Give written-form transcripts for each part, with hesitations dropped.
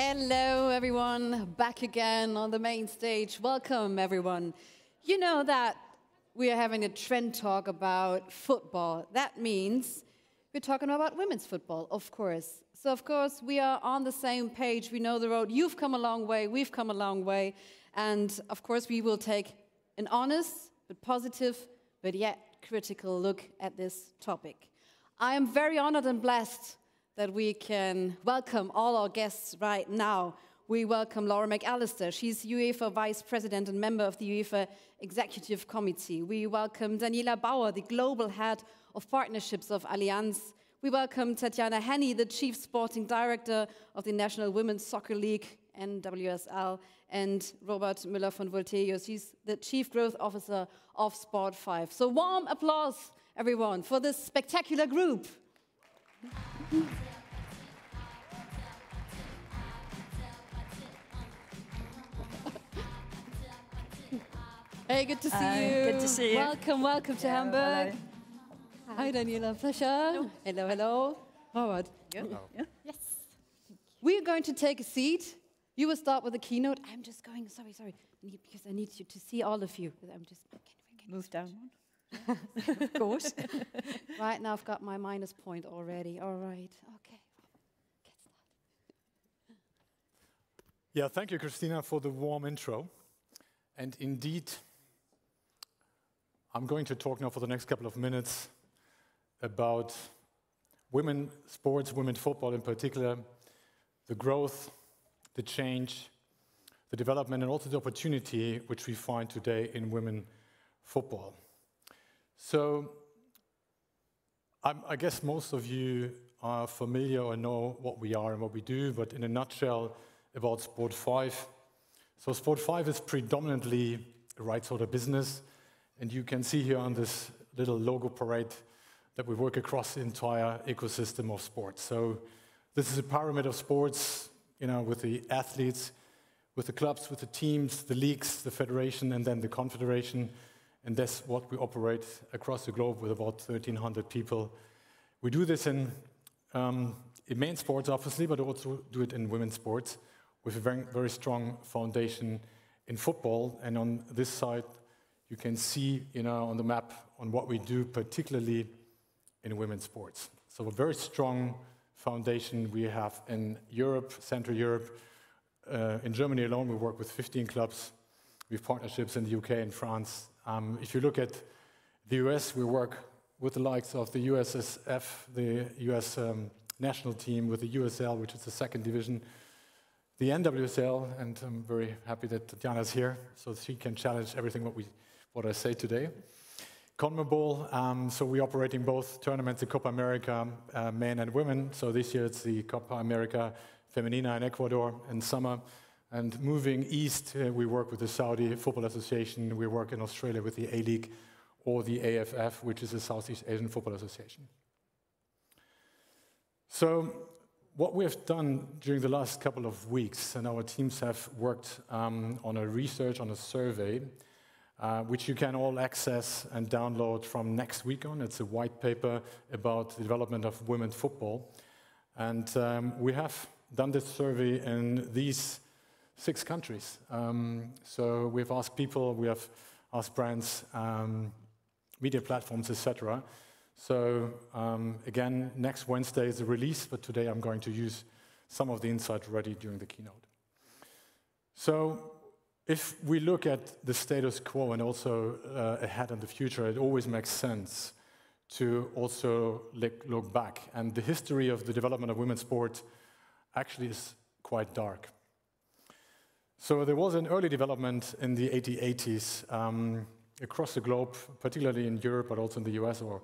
Hello, everyone. Back again on the main stage. Welcome, everyone. You know that we are having a trend talk about football. That means we're talking about women's football, of course. So, of course, we are on the same page. We know the road. You've come a long way. We've come a long way. And, of course, we will take an honest, but positive, but yet critical look at this topic. I am very honored and blessed that we can welcome all our guests right now. We welcome Laura McAllister. She's UEFA Vice President and member of the UEFA-Exekutivkomitee. We welcome Daniela Bauer, the Global Head of Partnerships of Allianz. We welcome Tatjana Haenni, the Chief Sporting Director of the National Women's Soccer League, NWSL, and Robert Müller von Vultejus. He's the Chief Growth Officer of Sportfive. So warm applause, everyone, for this spectacular group. Hey, good to see you. Good to see you. Welcome to Hamburg. Hello. Hi, Daniela. Pleasure. Hello. Robert. Hello. Yeah? Yes. We're going to take a seat. You will start with the keynote. I'm just going, sorry, because I need you to see all of you. I'm just, can Move down one. Of course. Right now I've got my minus point already. All right. Okay. Get started. Yeah, thank you, Christina, for the warm intro. And indeed, I'm going to talk now for the next couple of minutes about women's sports, women's football in particular, the growth, the change, the development, and also the opportunity which we find today in women's football. So, I guess most of you are familiar or know what we are and what we do, but in a nutshell, about Sportfive. So Sportfive is predominantly a rights-holder business, and you can see here on this little logo parade that we work across the entire ecosystem of sports. So this is a pyramid of sports, with the athletes, with the clubs, with the teams, the leagues, the federation, and then the confederation. And that's what we operate across the globe with about 1,300 people. We do this in men's sports, obviously, but also do it in women's sports with a very, very strong foundation in football. And on this side, you can see, on the map on what we do, particularly in women's sports. So a very strong foundation we have in Europe, Central Europe. In Germany alone, we work with 15 clubs. We have partnerships in the UK and France. If you look at the US, we work with the likes of the USSF, the US national team, with the USL, which is the second division, the NWSL, and I'm very happy that Tatjana is here, so she can challenge everything what I say today. CONMEBOL, so we're operating both tournaments, the Copa America, men and women. So this year it's the Copa America Femenina in Ecuador in summer. And moving east, we work with the Saudi Football Association. We work in Australia with the A-League or the AFF, which is the Southeast Asian Football Association. So what we have done during the last couple of weeks, and our teams have worked on a research, on a survey, which you can all access and download from next week on. It's a white paper about the development of women's football. And we have done this survey in these 6 countries. So we've asked people, we have asked brands, media platforms, etc. So again, next Wednesday is the release, but today I'm going to use some of the insight already during the keynote. So if we look at the status quo and also ahead in the future, it always makes sense to also look back. And the history of the development of women's sport actually is quite dark. So there was an early development in the 80s across the globe, particularly in Europe, but also in the US, or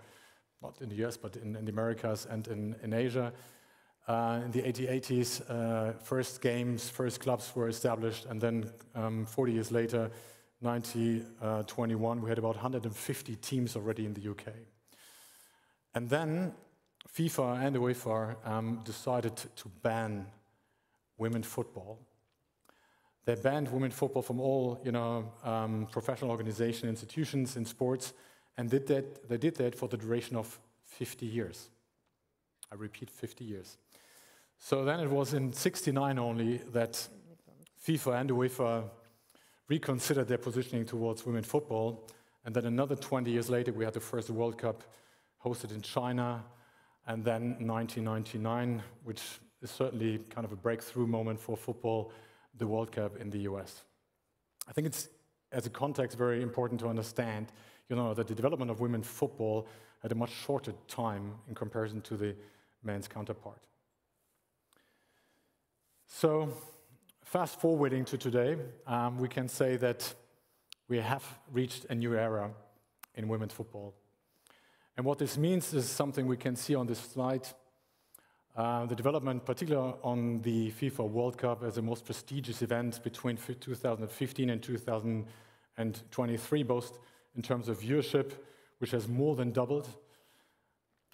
not in the US, but in the Americas and in Asia. In the 80s, first games, first clubs were established, and then 40 years later, 1921, we had about 150 teams already in the UK. And then FIFA and the UEFA decided to ban women's football. They banned women's football from all, professional organizations, institutions in sports, and they did that for the duration of 50 years. I repeat, 50 years. So then it was in '69 only that FIFA and UEFA reconsidered their positioning towards women's football, and then another 20 years later we had the first World Cup hosted in China, and then 1999, which is certainly kind of a breakthrough moment for football, the World Cup in the US. I think it's, as a context, very important to understand, that the development of women's football had a much shorter time in comparison to the men's counterpart. So, fast forwarding to today, we can say that we have reached a new era in women's football. And what this means is something we can see on this slide. The development, particularly on the FIFA World Cup as the most prestigious event between 2015 and 2023, both in terms of viewership, which has more than doubled,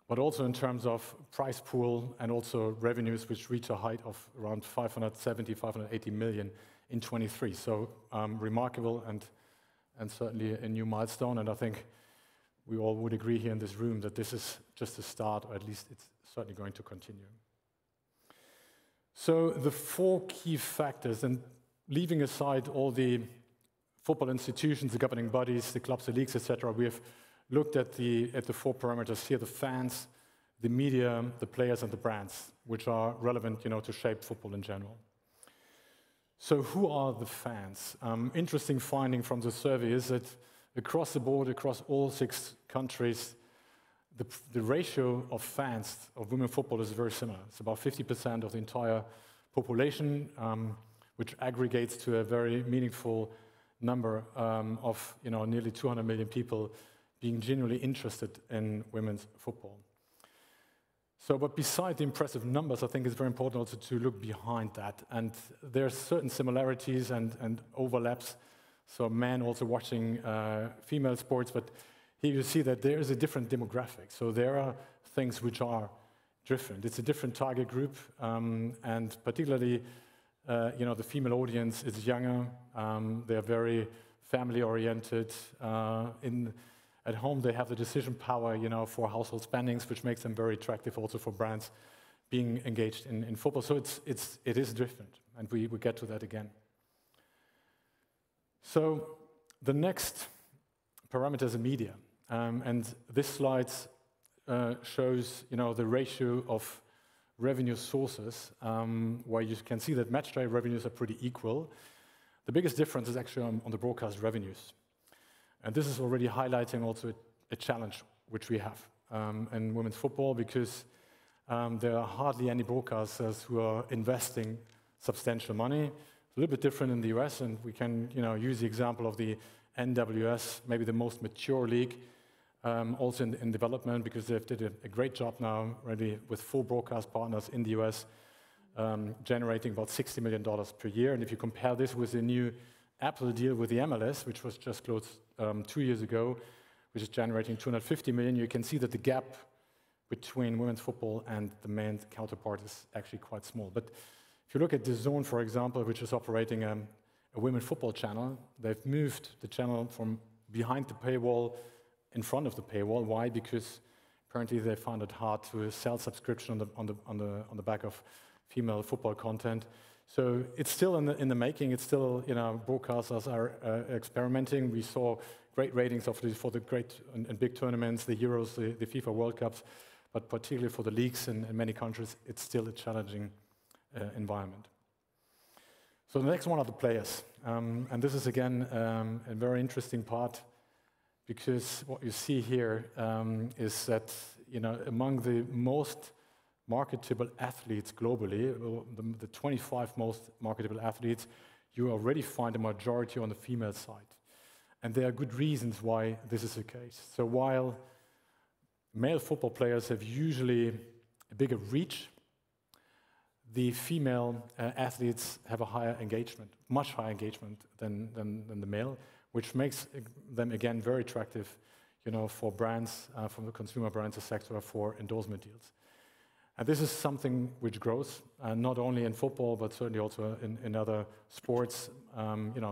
but also in terms of prize pool and also revenues, which reach a height of around 570, 580 million in 23. So remarkable and certainly a new milestone. And I think we all would agree here in this room that this is just a start, or at least it's certainly going to continue. So the four key factors, and leaving aside all the football institutions, the governing bodies, the clubs, the leagues, etc., we have looked at the four parameters here: the fans, the media, the players, and the brands, which are relevant, to shape football in general. So who are the fans? Interesting finding from the survey is that across the board, across all 6 countries, the ratio of fans of women's football is very similar. It's about 50% of the entire population, which aggregates to a very meaningful number of nearly 200 million people being genuinely interested in women's football. So, but beside the impressive numbers, I think it's very important also to look behind that. And there are certain similarities and overlaps. So men also watching female sports, but here you see that there is a different demographic. So there are things which are different. It's a different target group, and particularly, the female audience is younger. They're very family-oriented. At home, they have the decision power, for household spendings, which makes them very attractive also for brands being engaged in football. So it is different, and we get to that again. So the next parameter is the media, and this slide shows, the ratio of revenue sources, where you can see that matchday revenues are pretty equal. The biggest difference is actually on the broadcast revenues. And this is already highlighting also a challenge which we have in women's football, because there are hardly any broadcasters who are investing substantial money. It's a little bit different in the US, and we can use the example of the NWS, maybe the most mature league, also in development, because they've did a great job now already with 4 broadcast partners in the US, generating about $60 million per year. And if you compare this with the new Apple deal with the MLS, which was just closed 2 years ago, which is generating 250 million, you can see that the gap between women's football and the men's counterpart is actually quite small. But if you look at DAZN, for example, which is operating a women's football channel, they've moved the channel from behind the paywall in front of the paywall. Why? Because apparently they found it hard to sell subscription on the back of female football content. So it's still in the making. It's still, broadcasters are experimenting. We saw great ratings for the great and big tournaments, the Euros, the FIFA World Cups, but particularly for the leagues in many countries, it's still a challenging environment. So the next one are the players. And this is, again, a very interesting part, because what you see here is that, among the most marketable athletes globally, the 25 most marketable athletes, you already find a majority on the female side. And there are good reasons why this is the case. So while male football players have usually a bigger reach, the female athletes have a higher engagement, much higher engagement than the male, which makes them, again, very attractive, for brands, from the consumer brands sector, for endorsement deals. And this is something which grows, not only in football, but certainly also in other sports,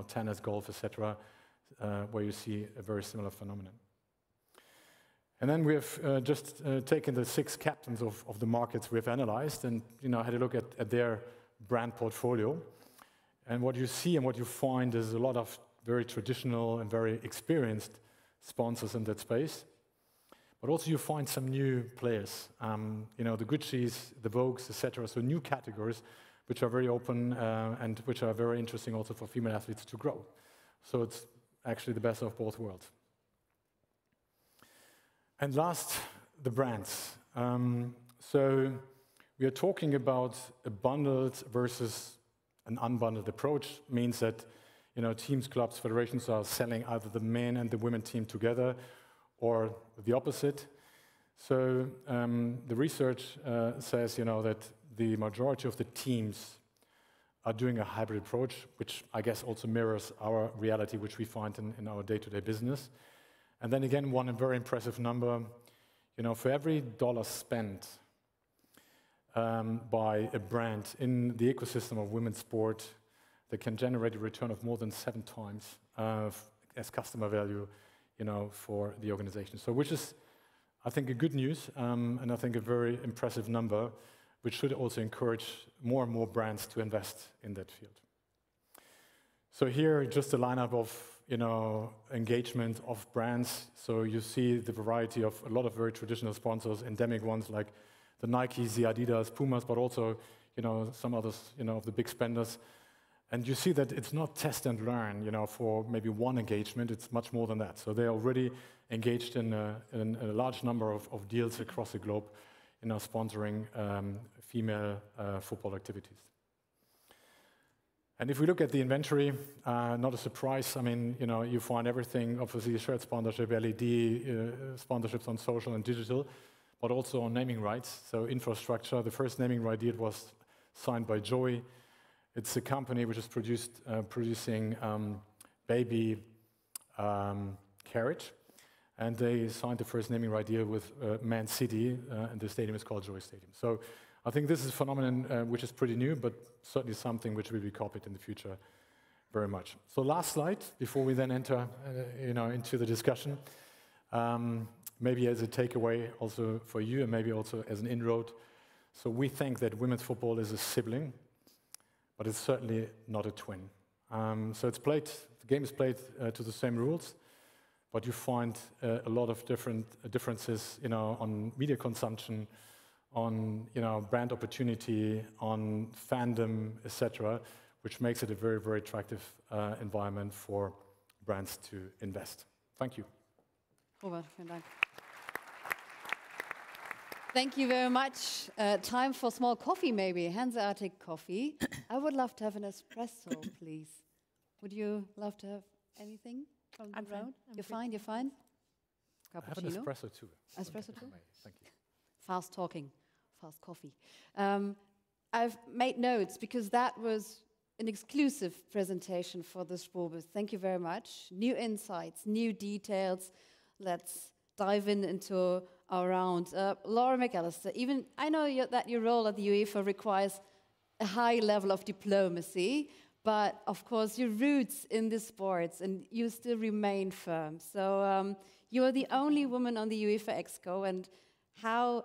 tennis, golf, etc., where you see a very similar phenomenon. And then we have just taken the 6 captains of the markets we've analyzed and had a look at their brand portfolio. And what you see and what you find is a lot of very traditional and very experienced sponsors in that space. But also you find some new players, the Gucci's, the Vogues, etc. So new categories which are very open and which are very interesting also for female athletes to grow. So it's actually the best of both worlds. And last, the brands. So we are talking about a bundled versus an unbundled approach. Means that teams, clubs, federations are selling either the men and the women team together or the opposite. So the research says that the majority of the teams are doing a hybrid approach, which I guess also mirrors our reality, which we find in our day-to-day business. And then again, one very impressive number, for every dollar spent by a brand in the ecosystem of women's sport, they can generate a return of more than 7 times as customer value, for the organization. So which is, I think, a good news, and I think a very impressive number, which should also encourage more and more brands to invest in that field. So here, just a lineup of engagement of brands. So you see the variety of a lot of very traditional sponsors, endemic ones like the Nikes, the Adidas, Pumas, but also some others of the big spenders. And you see that it's not test and learn, for maybe one engagement. It's much more than that. So they're already engaged in a large number of deals across the globe, sponsoring female football activities. And if we look at the inventory, not a surprise. I mean, you find everything, obviously shirt sponsorship, LED, sponsorships on social and digital, but also on naming rights. So infrastructure, the first naming right deal was signed by Joey. It's a company which is producing baby carriage. And they signed the first naming right deal with Man City, and the stadium is called Joey Stadium. So I think this is a phenomenon which is pretty new, but certainly something which will be copied in the future very much. So last slide, before we then enter into the discussion, maybe as a takeaway also for you and maybe also as an inroad. So we think that women's football is a sibling, but it's certainly not a twin. So the game is played to the same rules, but you find a lot of different differences, on media consumption, on brand opportunity, on fandom, etc., which makes it a very, very attractive environment for brands to invest. Thank you. Robert, vielen Dank. Thank you very much. Time for small coffee, maybe. Hanseatic coffee. I would love to have an espresso, please. Would you love to have anything from the road? You're fine, you're fine? I have an espresso too. Espresso too? Thank you. Fast talking, fast coffee. I've made notes because that was an exclusive presentation for the Sportfive. Thank you very much. New insights, new details. Let's dive into our round. Laura McAllister, even I know that your role at the UEFA requires a high level of diplomacy, but of course your roots in the sports and you still remain firm. So you are the only woman on the UEFA Exco, and how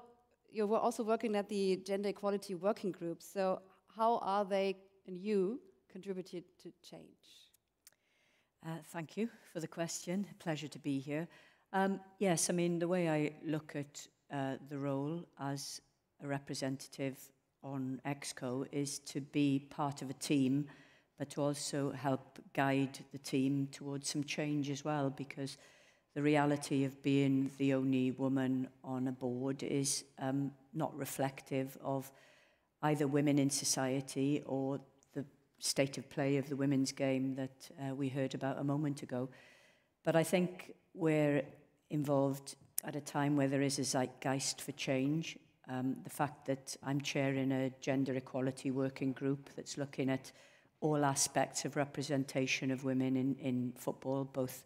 you were also working at the Gender Equality Working Group. So how are they and you contributed to change? Thank you for the question. Pleasure to be here. Yes, I mean, the way I look at the role as a representative on Exco is to be part of a team, but to also help guide the team towards some change as well, because the reality of being the only woman on a board is not reflective of either women in society or the state of play of the women's game that we heard about a moment ago. But I think we're involved at a time where there is a zeitgeist for change. The fact that I'm chairing a gender equality working group that's looking at all aspects of representation of women in football, both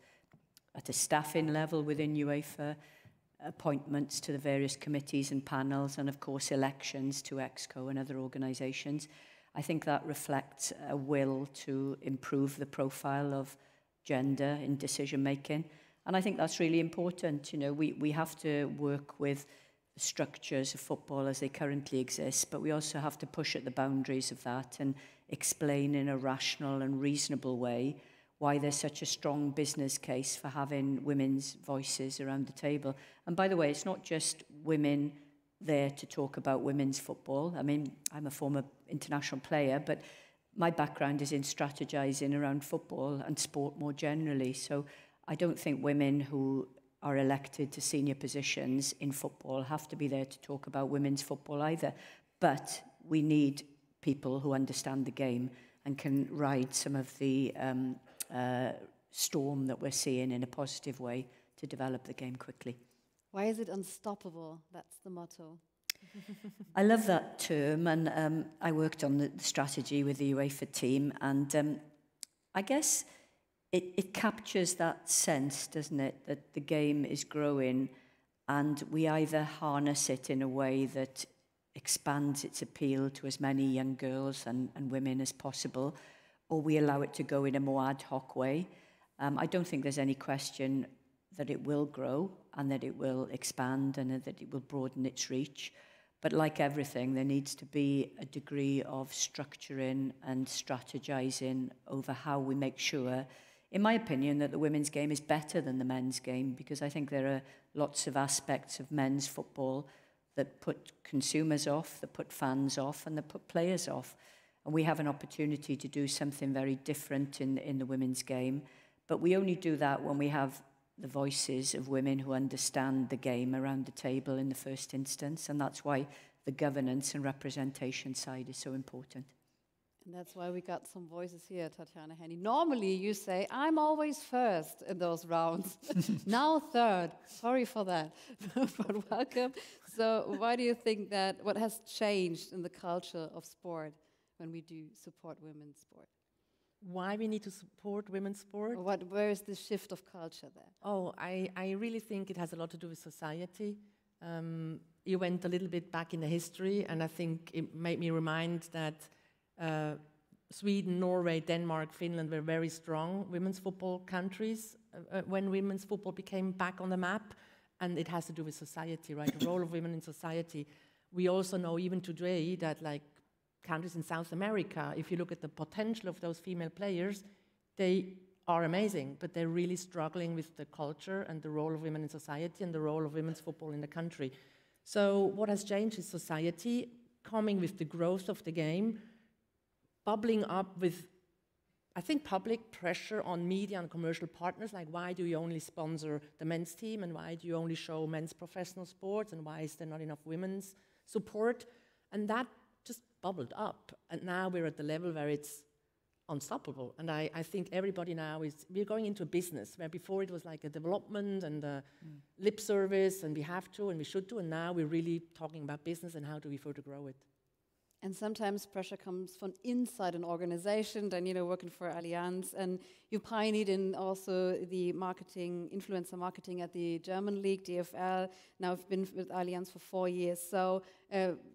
at a staffing level within UEFA, appointments to the various committees and panels, and of course elections to Exco and other organisations. I think that reflects a will to improve the profile of gender in decision making. And I think that's really important. You know, we have to work with the structures of football as they currently exist, but we also have to push at the boundaries of that and explain in a rational and reasonable way why there's such a strong business case for having women's voices around the table. And by the way, it's not just women there to talk about women's football. I mean, I'm a former international player, but my background is in strategizing around football and sport more generally. So I don't think women who are elected to senior positions in football have to be there to talk about women's football either. But we need people who understand the game and can ride some of the storm that we're seeing in a positive way to develop the game quickly. Why is it unstoppable? That's the motto. I love that term, and I worked on the strategy with the UEFA team, and I guess it captures that sense, doesn't it, that the game is growing and we either harness it in a way that expands its appeal to as many young girls and women as possible, or we allow it to go in a more ad hoc way. I don't think there's any question that it will grow and that it will expand and that it will broaden its reach. But like everything, there needs to be a degree of structuring and strategizing over how we make sure, in my opinion, that the women's game is better than the men's game, because I think there are lots of aspects of men's football that put consumers off, that put fans off, and that put players off. And we have an opportunity to do something very different in the women's game. But we only do that when we have the voices of women who understand the game around the table in the first instance. And that's why the governance and representation side is so important. And that's why we got some voices here, Tatjana, Haenni. Normally you say, I'm always first in those rounds. Now third. Sorry for that. But welcome. So why do you think that, what has changed in the culture of sport when we do support women's sport? Why we need to support women's sport? Where is the shift of culture there? Oh, I really think it has a lot to do with society. You went a little bit back in the history, and I think it made me remind that Sweden, Norway, Denmark, Finland were very strong women's football countries when women's football became back on the map, and it has to do with society, right? The role of women in society. We also know even today that, like, countries in South America, if you look at the potential of those female players, they are amazing, but they're really struggling with the culture and the role of women in society and the role of women's football in the country. So what has changed is society coming with the growth of the game, bubbling up with, I think, public pressure on media and commercial partners, like why do you only sponsor the men's team and why do you only show men's professional sports and why is there not enough women's support? And that just bubbled up, and now we're at the level where it's unstoppable. And I think everybody now we're going into a business where before it was like a development and a lip service and we have to and we should do, and now we're really talking about business and how do we further grow it. And sometimes pressure comes from inside an organization. Daniela working for Allianz, and you pioneered in also the marketing, influencer marketing at the German league, DFL. Now I've been with Allianz for 4 years. So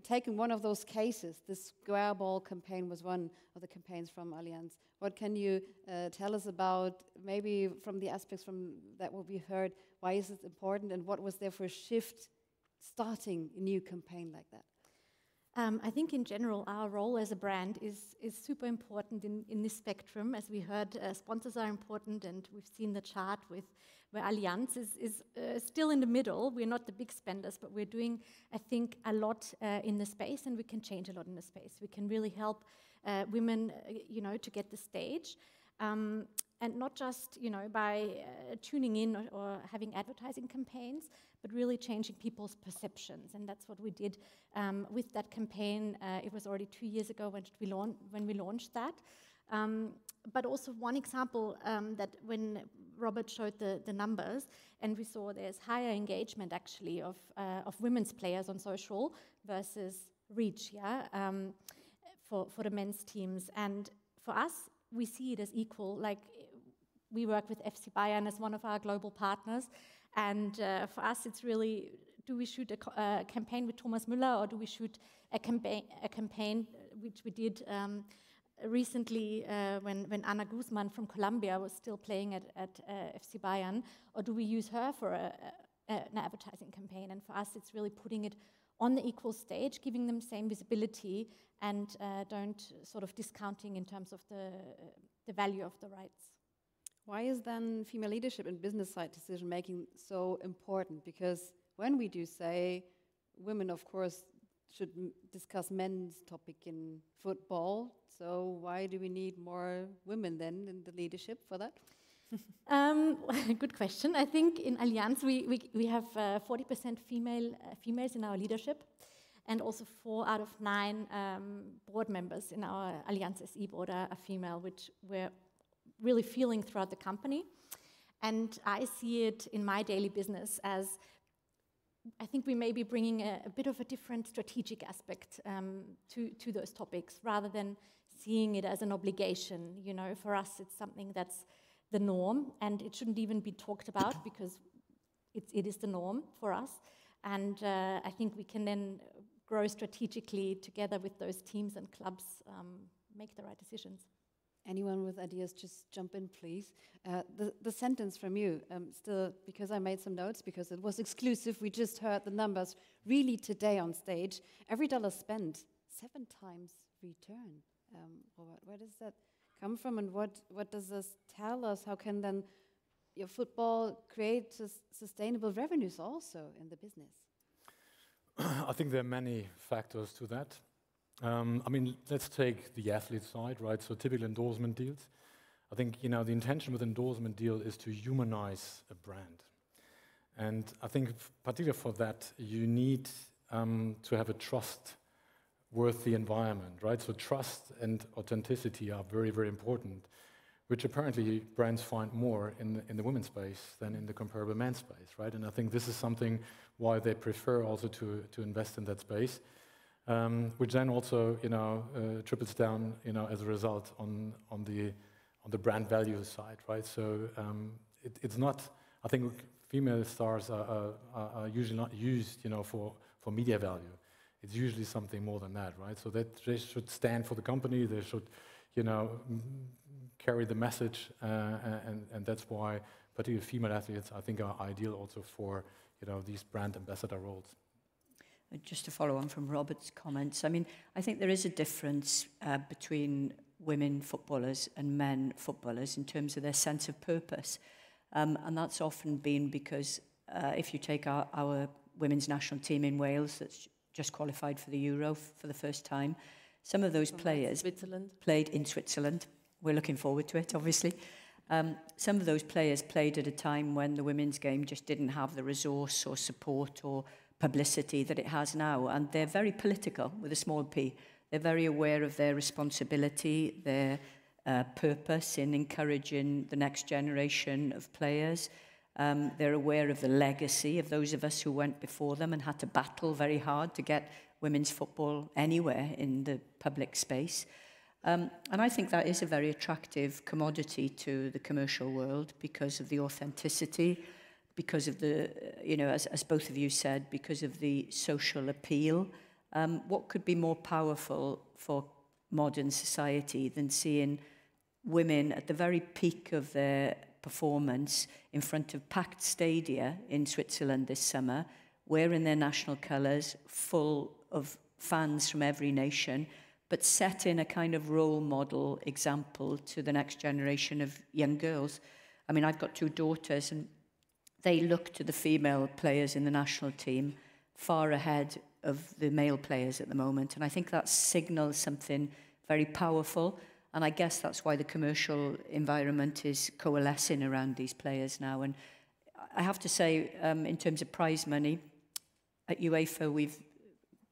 taking one of those cases, the Square Ball campaign was one of the campaigns from Allianz. What can you tell us about, maybe from the aspects from that what we heard, why is it important and what was there for a shift starting a new campaign like that? I think in general our role as a brand is super important in this spectrum. As we heard, sponsors are important, and we've seen the chart with where Allianz is still in the middle. We're not the big spenders, but we're doing, I think, a lot in the space, and we can change a lot in the space. We can really help women, to get the stage. And not just, by tuning in or having advertising campaigns, but really changing people's perceptions. And that's what we did with that campaign. It was already 2 years ago when we launched that. But also one example that when Robert showed the numbers, and we saw there's higher engagement actually of women's players on social versus reach, for the men's teams. And for us, we see it as equal. Like, we work with FC Bayern as one of our global partners, and for us it's really, do we shoot a campaign with Thomas Müller, or do we shoot a campaign which we did recently when Ana Guzman from Colombia was still playing at FC Bayern, or do we use her for an advertising campaign? And for us, it's really putting it on the equal stage, giving them same visibility, and don't sort of discounting in terms of the value of the rights. Why is then female leadership in business side decision making so important? Because when we do say women, of course, should discuss men's topic in football, so why do we need more women then in the leadership for that? Good question. I think in Allianz we have 40% females in our leadership, and also 4 out of 9 board members in our Allianz SE board are female, which we're really feeling throughout the company. And I see it in my daily business as, I think we may be bringing a bit of a different strategic aspect to those topics, rather than seeing it as an obligation. You know, for us, it's something that's the norm, and it shouldn't even be talked about because it is the norm for us. And I think we can then grow strategically together with those teams and clubs, make the right decisions. Anyone with ideas, just jump in, please. The sentence from you, still, because I made some notes, because it was exclusive, we just heard the numbers really today on stage. Every dollar spent, 7 times return. Robert, where does that come from, and what does this tell us? How can then your football create sustainable revenues also in the business? I think there are many factors to that. I mean, let's take the athlete side, right? So typical endorsement deals. I think, you know, the intention with endorsement deal is to humanize a brand. And I think particularly for that, you need to have a trustworthy environment, right? So trust and authenticity are very, very important, which apparently brands find more in the women's space than in the comparable men's space, right? And I think this is something why they prefer also to invest in that space. Which then also, you know, triples down, you know, as a result on the brand value side, right? So it's not. I think female stars are usually not used, you know, for media value. It's usually something more than that, right? So that they should stand for the company. They should, you know, carry the message, and that's why particularly female athletes, I think, are ideal also for, you know, these brand ambassador roles. Just to follow on from Robert's comments, I mean, I think there is a difference between women footballers and men footballers in terms of their sense of purpose. And that's often been because if you take our women's national team in Wales that's just qualified for the Euro for the first time, some of those players played in Switzerland. We're looking forward to it, obviously. Some of those players played at a time when the women's game just didn't have the resource or support or publicity that it has now, and they're very political with a small p. They're very aware of their responsibility, their purpose in encouraging the next generation of players. They're aware of the legacy of those of us who went before them and had to battle very hard to get women's football anywhere in the public space. And I think that is a very attractive commodity to the commercial world because of the authenticity, because of the, you know, as both of you said, because of the social appeal. What could be more powerful for modern society than seeing women at the very peak of their performance in front of packed stadia in Switzerland this summer, wearing their national colours, full of fans from every nation, but setting a kind of role model example to the next generation of young girls. I mean, I've got 2 daughters, and they look to the female players in the national team far ahead of the male players at the moment. And I think that signals something very powerful. And I guess that's why the commercial environment is coalescing around these players now. And I have to say, in terms of prize money, at UEFA, we've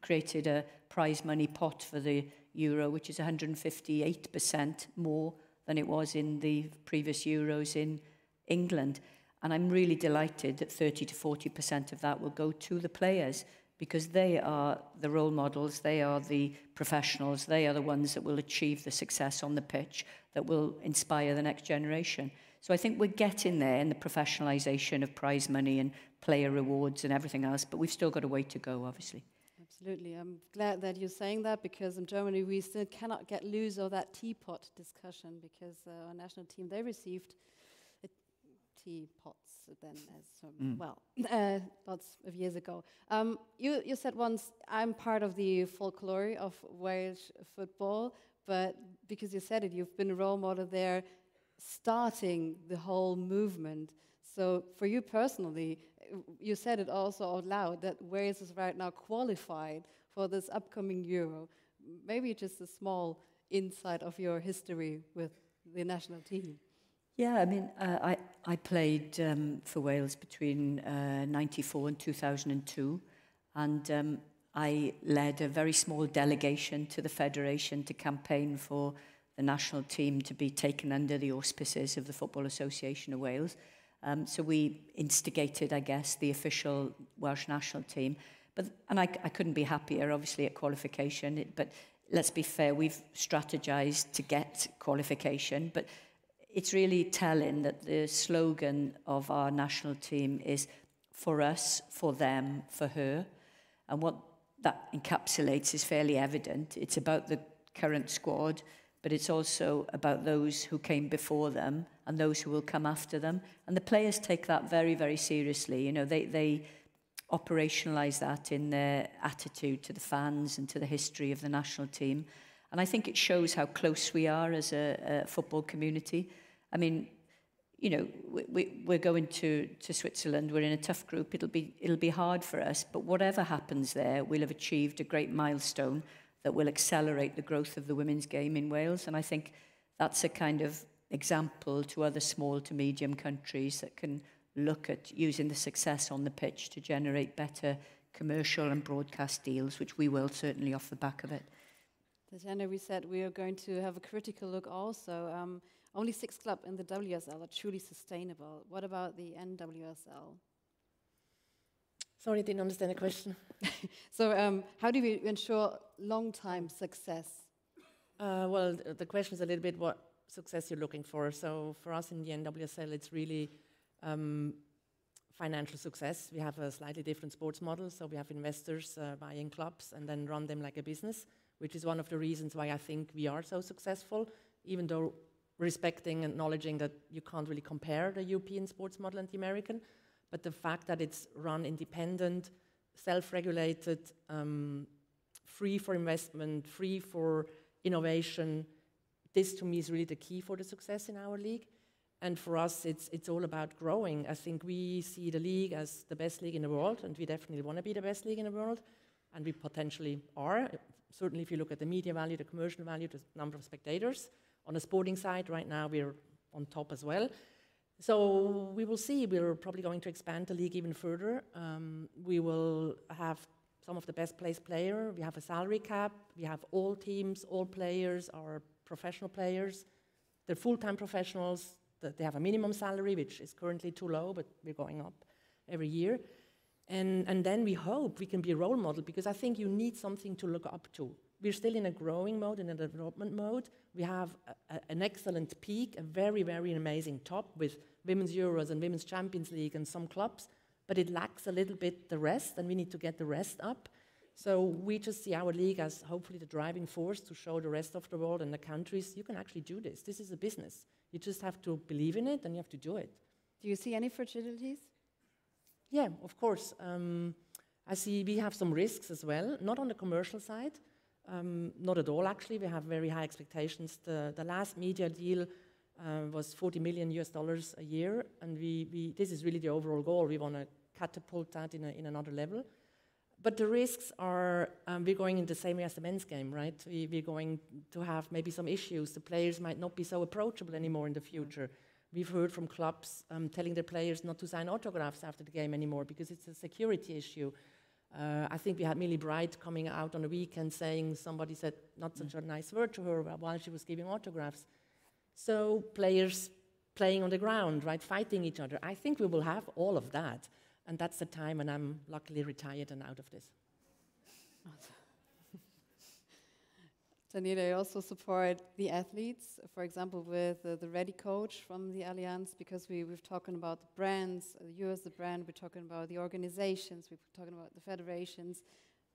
created a prize money pot for the Euro, which is 158% more than it was in the previous Euros in England. And I'm really delighted that 30 to 40% of that will go to the players, because they are the role models, they are the professionals, they are the ones that will achieve the success on the pitch, that will inspire the next generation. So I think we're getting there in the professionalisation of prize money and player rewards and everything else, but we've still got a way to go, obviously. Absolutely. I'm glad that you're saying that, because in Germany we still cannot get loose of that teapot discussion, because our national team, they received teapots then as lots of years ago. You said once, I'm part of the folklore of Welsh football, but because you said it, you've been a role model there, starting the whole movement. So for you personally, you said it also out loud that Wales is right now qualified for this upcoming Euro. Maybe just a small insight of your history with the national team. Yeah, I mean, I played for Wales between 94 and 2002, and I led a very small delegation to the Federation to campaign for the national team to be taken under the auspices of the Football Association of Wales. So we instigated, I guess, the official Welsh national team. And I couldn't be happier, obviously, at qualification. But let's be fair, we've strategized to get qualification. But it's really telling that the slogan of our national team is for us, for them, for her. And what that encapsulates is fairly evident. It's about the current squad, but it's also about those who came before them and those who will come after them. And the players take that very, very seriously. You know, they operationalize that in their attitude to the fans and to the history of the national team. And I think it shows how close we are as a football community. I mean, you know, we're going to Switzerland. We're in a tough group. It'll be hard for us. But whatever happens there, we'll have achieved a great milestone that will accelerate the growth of the women's game in Wales. And I think that's a kind of example to other small to medium countries that can look at using the success on the pitch to generate better commercial and broadcast deals, which we will certainly off the back of it. Tatjana, we said we are going to have a critical look also. Only 6 clubs in the WSL are truly sustainable. What about the NWSL? Sorry, I didn't understand the question. So how do we ensure long-time success? Well, the question is a little bit what success you're looking for. So for us in the NWSL, it's really financial success. We have a slightly different sports model. So we have investors buying clubs and then run them like a business, which is one of the reasons why I think we are so successful, even though respecting and acknowledging that you can't really compare the European sports model and the American. But the fact that it's run independent, self-regulated, free for investment, free for innovation, this to me is really the key for the success in our league. And for us, it's all about growing. I think we see the league as the best league in the world, and we definitely want to be the best league in the world, and we potentially are. Certainly if you look at the media value, the commercial value, the number of spectators. On the sporting side, right now we're on top as well. So we will see. We're probably going to expand the league even further. We will have some of the best placed players. We have a salary cap. We have all teams, all players are professional players. They're full-time professionals. They have a minimum salary, which is currently too low, but we're going up every year. And then we hope we can be a role model, because I think you need something to look up to. We're still in a growing mode, in a development mode. We have an excellent peak, a very, very amazing top with Women's Euros and Women's Champions League and some clubs, but it lacks a little bit the rest, and we need to get the rest up. So we just see our league as hopefully the driving force to show the rest of the world and the countries, you can actually do this. This is a business. You just have to believe in it and you have to do it. Do you see any fragilities? Yeah, of course. I see we have some risks as well, not on the commercial side. Not at all, actually. We have very high expectations. The last media deal was $40 million a year, and this is really the overall goal. We want to catapult that in another level. But the risks are, we're going in the same way as the men's game, right? We're going to have maybe some issues. The players might not be so approachable anymore in the future. We've heard from clubs telling their players not to sign autographs after the game anymore because it's a security issue. I think we had Millie Bright coming out on the weekend saying somebody said not such a nice word to her while she was giving autographs. So players playing on the ground, right, fighting each other. I think we will have all of that. And that's the time when I'm luckily retired and out of this. Daniela, you also support the athletes, for example, with the Ready coach from the Allianz, because we've talking about the brands, you as the brand, we're talking about the organizations, we're talking about the federations.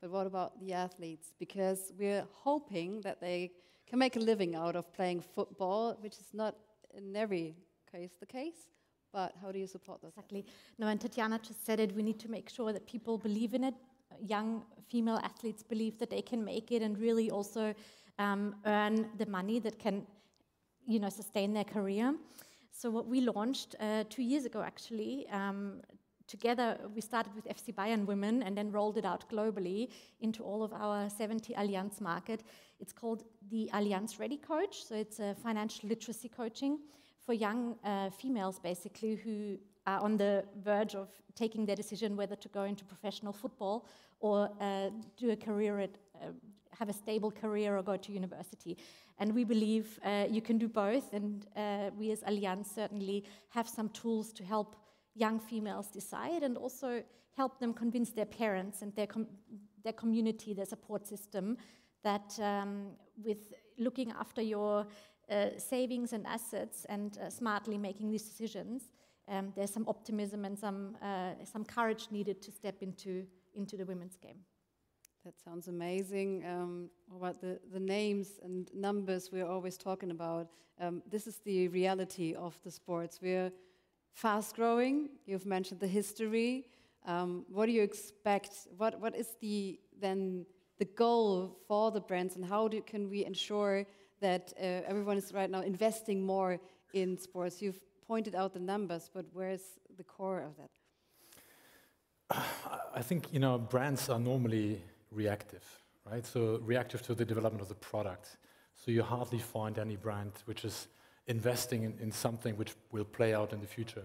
But what about the athletes? Because we're hoping that they can make a living out of playing football, which is not in every case the case. But how do you support those? Exactly. No, and Tatjana just said it, we need to make sure that people believe in it. Young female athletes believe that they can make it and really also earn the money that can, sustain their career. So what we launched 2 years ago, actually, together we started with FC Bayern Women and then rolled it out globally into all of our 70 Allianz market. It's called the Allianz Ready Coach. So it's a financial literacy coaching for young females, basically, who are on the verge of taking their decision whether to go into professional football or do a career have a stable career or go to university. And we believe you can do both, and we as Allianz certainly have some tools to help young females decide and also help them convince their parents and their community, their support system, that with looking after your savings and assets and smartly making these decisions, there's some optimism and some courage needed to step into the women's game. That sounds amazing. About the names and numbers we're always talking about, this is the reality of the sports. We're fast growing. You've mentioned the history. What do you expect? What is the goal for the brands, and how can we ensure that everyone is right now investing more in sports? You've pointed out the numbers, but where's the core of that? I think, brands are normally reactive, right? So reactive to the development of the product. So you hardly find any brand which is investing in something which will play out in the future.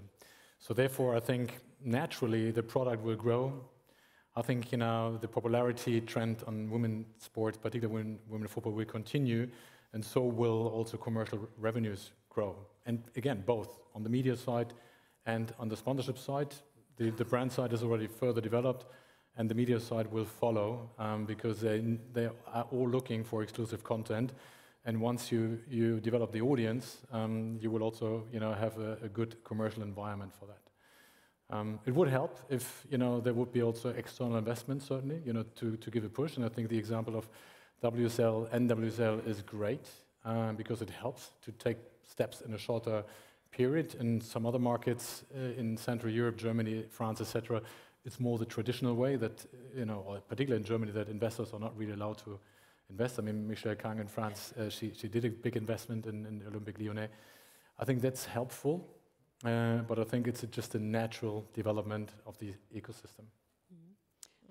So therefore, I think naturally the product will grow. I think, the popularity trend on women's sports, particularly women football, will continue, and so will also commercial revenues grow. And again, both on the media side and on the sponsorship side. The brand side is already further developed, and the media side will follow because they are all looking for exclusive content. And once you develop the audience, you will also have a good commercial environment for that. It would help if there would be also external investment, certainly, to give a push. And I think the example of WSL, NWSL is great because it helps to take steps in a shorter period. In some other markets in Central Europe, Germany, France, etc., it's more the traditional way that, or particularly in Germany, that investors are not really allowed to invest. I mean, Michelle Kang in France, she did a big investment in Olympique Lyonnais. I think that's helpful, but I think it's just a natural development of the ecosystem.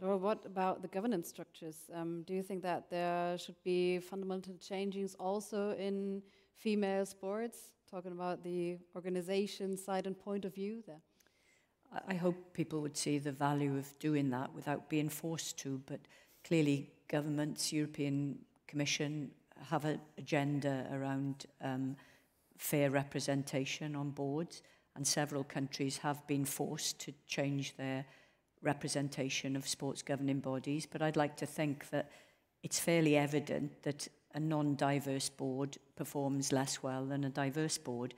Or what about the governance structures? Do you think that there should be fundamental changes also in female sports? Talking about the organization side and point of view there. I hope people would see the value of doing that without being forced to, but clearly governments, European Commission, have an agenda around fair representation on boards, and several countries have been forced to change their representation of sports governing bodies. But I'd like to think that it's fairly evident that a non-diverse board performs less well than a diverse board.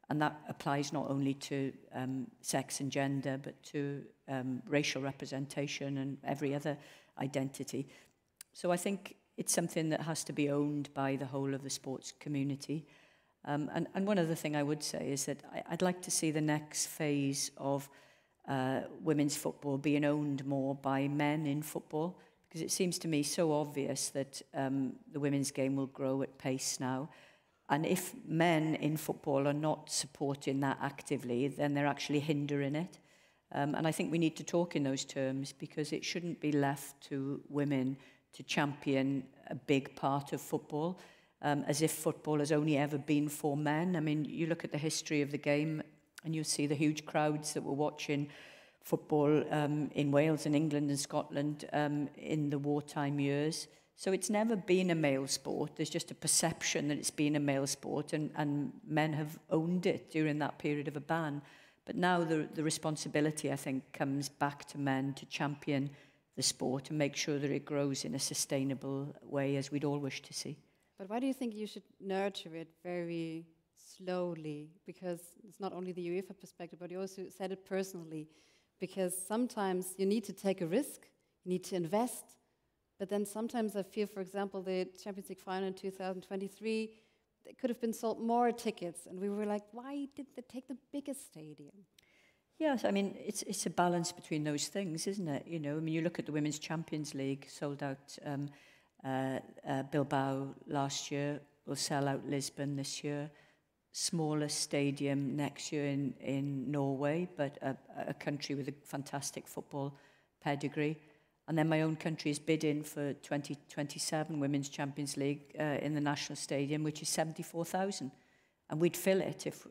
And that applies not only to sex and gender, but to racial representation and every other identity. So I think it's something that has to be owned by the whole of the sports community. And one other thing I would say is that I'd like to see the next phase of women's football being owned more by men in football, because it seems to me so obvious that the women's game will grow at pace now. And if men in football are not supporting that actively, then they're actually hindering it. And I think we need to talk in those terms, because it shouldn't be left to women to champion a big part of football, as if football has only ever been for men. I mean, you look at the history of the game and you see the huge crowds that were watching football in Wales and England and Scotland in the wartime years. So it's never been a male sport. There's just a perception that it's been a male sport, and men have owned it during that period of a ban. But now the responsibility, I think, comes back to men to champion the sport and make sure that it grows in a sustainable way, as we'd all wish to see. But why do you think you should nurture it very slowly? Because it's not only the UEFA perspective, but you also said it personally. Because sometimes you need to take a risk, you need to invest, But then sometimes I feel, for example, the Champions League final in 2023, they could have been sold more tickets. And we were like, why did they take the biggest stadium? Yes, I mean, it's a balance between those things, isn't it? You know, I mean, you look at the Women's Champions League, sold out Bilbao last year, will sell out Lisbon this year, smallest stadium next year in Norway, but a country with a fantastic football pedigree. And then my own country is bidding for 2027 Women's Champions League in the National Stadium, which is 74,000. And we'd fill it if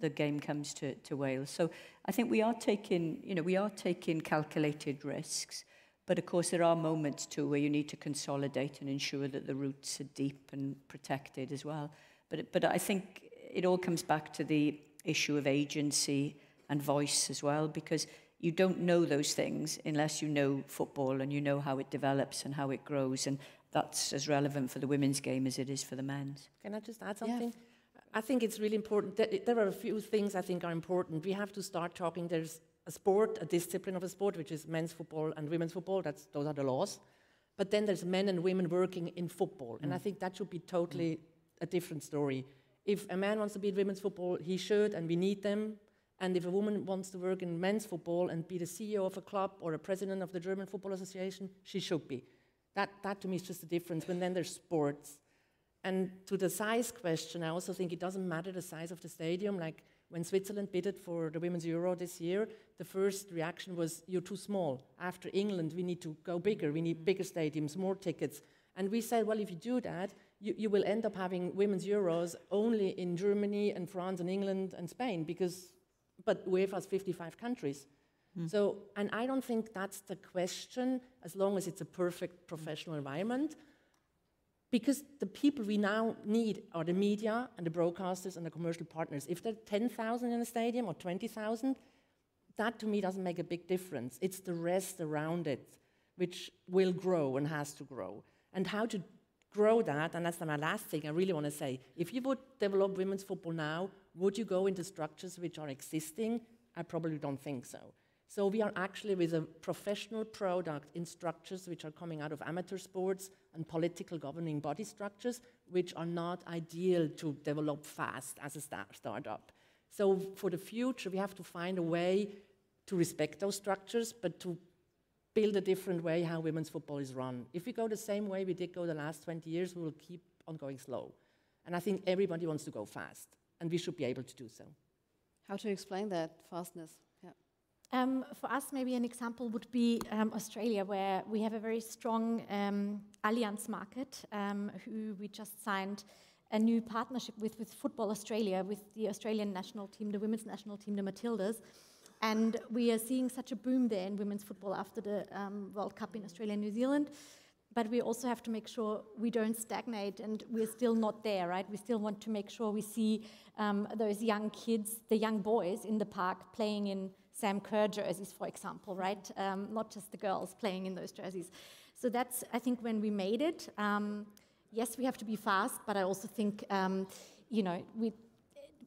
the game comes to Wales. So I think we are taking calculated risks. But of course, there are moments too where you need to consolidate and ensure that the roots are deep and protected as well. But I think it all comes back to the issue of agency and voice as well, because you don't know those things unless you know football and you know how it develops and how it grows. And that's as relevant for the women's game as it is for the men's. Can I just add something? Yeah. I think it's really important. There are a few things I think are important. We have to start talking. There's a sport, a discipline of a sport, which is men's football and women's football. Those are the laws. But then there's men and women working in football. And I think that should be totally a different story. If a man wants to be in women's football, he should, and we need them. And if a woman wants to work in men's football and be the CEO of a club or a president of the German Football Association, she should be. That to me is just the difference. When then there's sports. And to the size question, I also think it doesn't matter the size of the stadium. Like when Switzerland bidded for the Women's Euro this year, the first reaction was, you're too small. After England, we need to go bigger. We need bigger stadiums, more tickets. And we said, well, if you do that, you will end up having Women's Euros only in Germany and France and England and Spain, but UEFA has 55 countries. So, and I don't think that's the question, as long as it's a perfect professional environment. Because the people we now need are the media and the broadcasters and the commercial partners. If there are 10,000 in a stadium or 20,000, that to me doesn't make a big difference. It's the rest around it which will grow and has to grow. And how to grow that, and that's my last thing I really want to say, if you would develop women's football now, would you go into structures which are existing? I probably don't think so. So we are actually with a professional product in structures which are coming out of amateur sports and political governing body structures, which are not ideal to develop fast as a startup. So for the future, we have to find a way to respect those structures, but to build a different way how women's football is run. If we go the same way we did go the last 20 years, we will keep on going slow. And I think everybody wants to go fast, and we should be able to do so. How to explain that fastness? For us, maybe an example would be Australia, where we have a very strong Allianz market, who we just signed a new partnership with Football Australia, with the Australian national team, the women's national team, the Matildas. And we are seeing such a boom there in women's football after the World Cup in Australia and New Zealand. But we also have to make sure we don't stagnate, and we're still not there, right? We still want to make sure we see those young kids, the young boys in the park playing in Sam Kerr jerseys, for example, right? Not just the girls playing in those jerseys. So that's, I think, when we made it. Yes, we have to be fast, but I also think,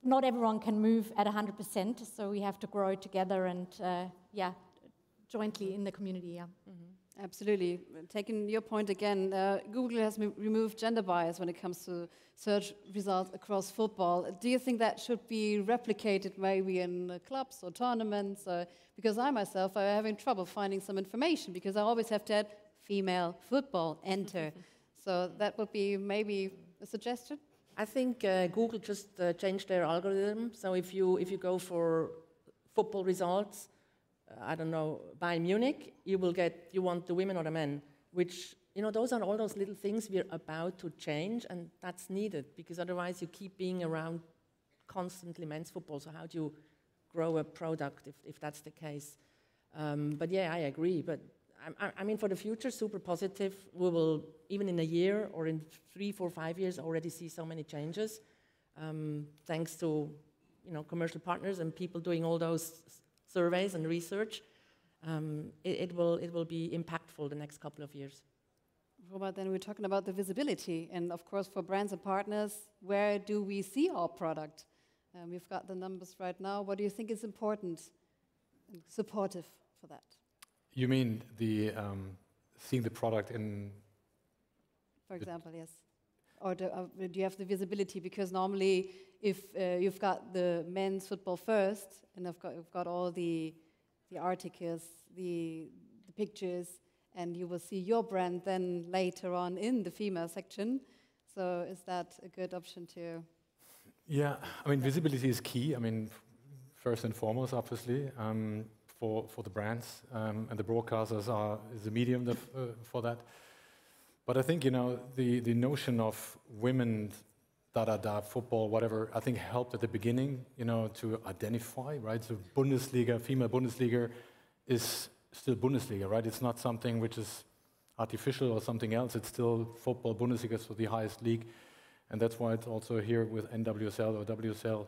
not everyone can move at 100%, so we have to grow together and, jointly in the community, yeah. Mm-hmm. Absolutely. Taking your point again, Google has removed gender bias when it comes to search results across football. Do you think that should be replicated maybe in clubs or tournaments? Because I myself am having trouble finding some information because I always have to add female football, enter. So that would be maybe a suggestion? I think Google just changed their algorithm. So if you go for football results, I don't know, Bayern Munich, you want the women or the men, which, those are all those little things we're about to change, and that's needed, because otherwise you keep being around constantly men's football. So how do you grow a product if that's the case? But yeah, I agree. But I mean, for the future, super positive. We will, even in a year or in 3, 4, 5 years, already see so many changes, thanks to, commercial partners and people doing all those surveys and research. It will be impactful the next couple of years. Robert, then we're talking about the visibility, and of course for brands and partners, where do we see our product? We've got the numbers right now. What do you think is important and supportive for that? You mean the seeing the product in... For example, yes. Or do you have the visibility? Because normally, if you've got the men's football first, and you've got all the articles, the pictures, and you will see your brand then later on in the female section. So is that a good option too? Yeah, I mean, visibility is key. I mean, first and foremost, obviously, for the brands, and the broadcasters is a medium for that. But I think, you know, the notion of women, football, whatever, I think helped at the beginning, you know, to identify, right? So Bundesliga, female Bundesliga is still Bundesliga, right? It's not something which is artificial or something else. It's still football. Bundesliga is the highest league. And that's why it's also here with NWSL or WSL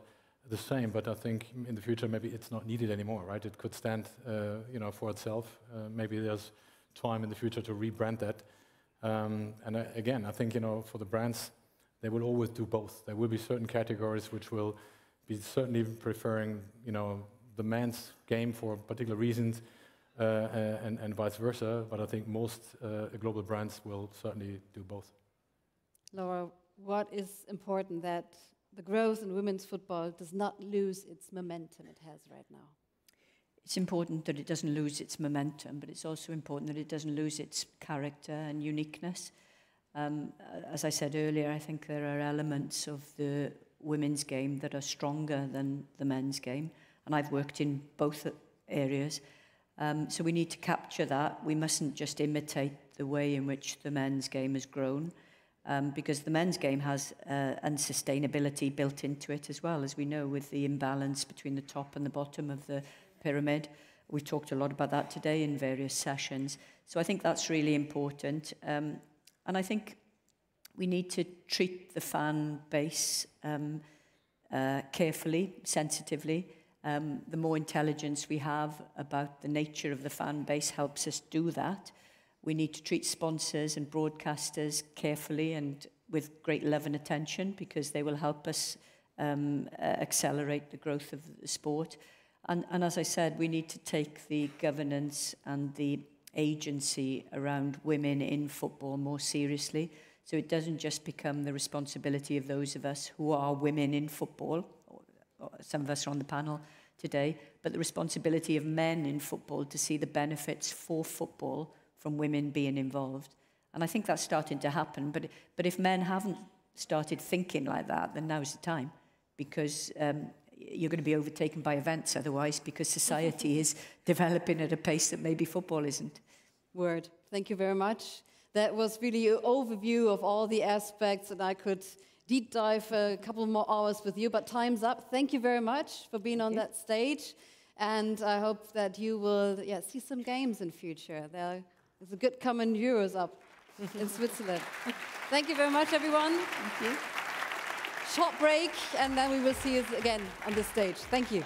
the same. But I think in the future, maybe it's not needed anymore, right? It could stand, you know, for itself. Maybe there's time in the future to rebrand that. And again, I think, you know, for the brands, they will always do both. There will be certain categories which will be certainly preferring, you know, the men's game for particular reasons, and vice versa. But I think most global brands will certainly do both. Laura, what is important that the growth in women's football does not lose its momentum it has right now? It's important that it doesn't lose its momentum, but it's also important that it doesn't lose its character and uniqueness. As I said earlier, I think there are elements of the women's game that are stronger than the men's game, and I've worked in both areas. So we need to capture that. We mustn't just imitate the way in which the men's game has grown, because the men's game has unsustainability built into it as well, as we know, with the imbalance between the top and the bottom of the pyramid. We've talked a lot about that today in various sessions. So I think that's really important. And I think we need to treat the fan base carefully, sensitively. The more intelligence we have about the nature of the fan base helps us do that. We need to treat sponsors and broadcasters carefully and with great love and attention, because they will help us accelerate the growth of the sport. And as I said, we need to take the governance and the agency around women in football more seriously, so it doesn't just become the responsibility of those of us who are women in football, or some of us are on the panel today, but the responsibility of men in football to see the benefits for football from women being involved. And I think that's starting to happen, but if men haven't started thinking like that, then now's the time, because you're going to be overtaken by events otherwise, because society is developing at a pace that maybe football isn't. Word. Thank you very much. That was really an overview of all the aspects, and I could deep dive a couple more hours with you, but time's up. Thank you very much for being on that stage, and I hope that you will see some games in future. There's a good common Euros up in Switzerland. Thank you very much, everyone. Thank you. Short break, and then we will see you again on the stage. Thank you.